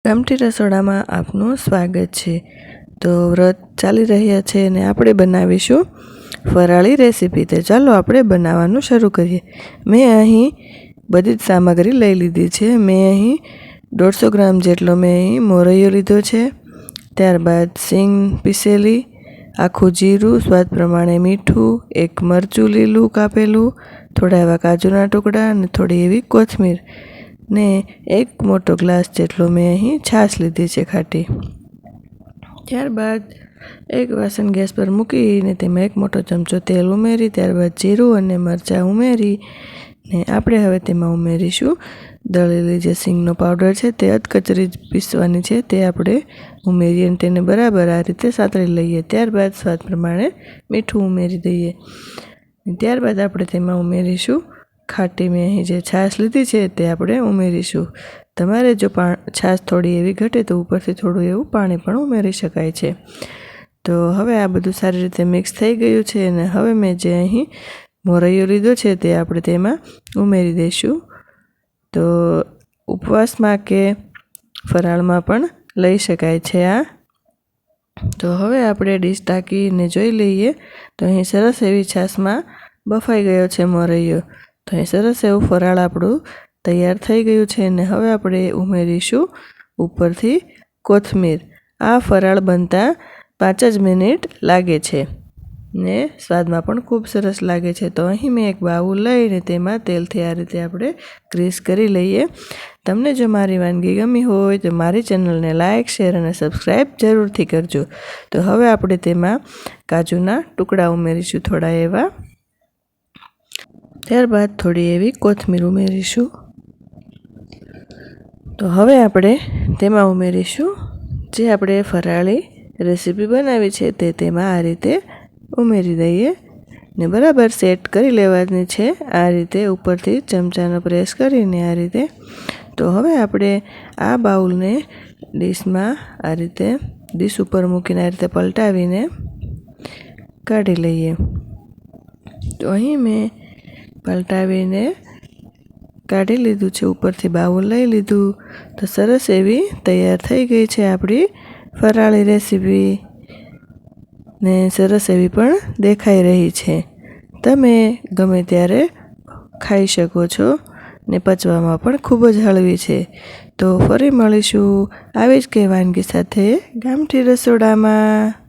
ગામઠી રસોડામાં આપનું સ્વાગત છે। તો વ્રત ચાલી રહ્યા છે અને આપણે બનાવીશું ફરાળી રેસીપી। તો ચાલો આપણે બનાવવાનું શરૂ કરીએ। મેં અહીં બધી જ સામગ્રી લઈ લીધી છે। મેં અહીં 150 ગ્રામ જેટલો મેં અહીં મોરૈયો લીધો છે। ત્યારબાદ સિંગ પીસેલી, આખું જીરું, સ્વાદ પ્રમાણે મીઠું, એક મરચું લીલું કાપેલું, થોડા એવા કાજુના ટુકડા અને થોડી એવી કોથમીર ને એક મોટો ગ્લાસ જેટલો મેં અહીં છાશ લીધી છે ખાટી। ત્યારબાદ એક વાસણ ગેસ પર મૂકીને તેમાં એક મોટો ચમચો તેલ ઉમેરી, ત્યારબાદ જીરું અને મરચાં ઉમેરી ને આપણે હવે તેમાં ઉમેરીશું દળેલી જે સિંગનો પાવડર છે તે અધકચરી જ પીસવાની છે તે આપણે ઉમેરીએ અને તેને બરાબર આ રીતે સાતળી લઈએ। ત્યારબાદ સ્વાદ પ્રમાણે મીઠું ઉમેરી દઈએ। ત્યારબાદ આપણે તેમાં ઉમેરીશું ખાટી મેં અહીં જે છાશ લીધી છે તે આપણે ઉમેરીશું। તમારે જો છાશ થોડી એવી ઘટે તો ઉપરથી થોડું એવું પાણી પણ ઉમેરી શકાય છે। તો હવે આ બધું સારી રીતે મિક્સ થઈ ગયું છે અને હવે મેં જે અહીં મોરૈયો લીધો છે તે આપણે તેમાં ઉમેરી દઈશું। તો ઉપવાસમાં કે ફરાળમાં પણ લઈ શકાય છે આ। તો હવે આપણે ડીશ ઢાંકીને જોઈ લઈએ તો અહીં સરસ એવી છાશમાં બફાઈ ગયો છે મોરૈયો। તો અહીં સરસ એવું ફરાળ આપણું તૈયાર થઈ ગયું છે અને હવે આપણે ઉમેરીશું ઉપરથી કોથમીર। આ ફરાળ બનતા 5 જ મિનિટ લાગે છે ને સ્વાદમાં પણ ખૂબ સરસ લાગે છે। તો અહીં મેં એક બાઉલ લઈને તેમાં તેલથી આ રીતે આપણે ગ્રીસ કરી લઈએ। તમને જો મારી વાનગી ગમી હોય તો મારી ચેનલને લાઇક, શેર અને સબસ્ક્રાઈબ જરૂરથી કરજો। તો હવે આપણે તેમાં કાજુના ટુકડા ઉમેરીશું થોડા એવા, ત્યારબાદ થોડી એવી કોથમીર ઉમેરીશું। તો હવે આપણે તેમાં ઉમેરીશું જે આપણે ફરાળી રેસીપી બનાવી છે તે તેમાં આ રીતે ઉમેરી દઈએ ને બરાબર સેટ કરી લેવાની છે આ રીતે ઉપરથી ચમચાનો પ્રેસ કરીને આ રીતે। તો હવે આપણે આ બાઉલને ડીશમાં આ રીતે ડીશ ઉપર મૂકીને આ રીતે પલટાવીને કાઢી લઈએ। તો અહીં મેં પલટાવીને કાઢી લીધું છે, ઉપરથી બાઉલ લઈ લીધું। તો સરસ એવી તૈયાર થઈ ગઈ છે આપણી ફરાળી રેસીપી ને સરસ એવી પણ દેખાઈ રહી છે। તમે ગમે ત્યારે ખાઈ શકો છો ને પચવામાં પણ ખૂબ જ હળવી છે। તો ફરી મળીશું આવી જ કંઈ વાનગી સાથે ગામઠી રસોડામાં।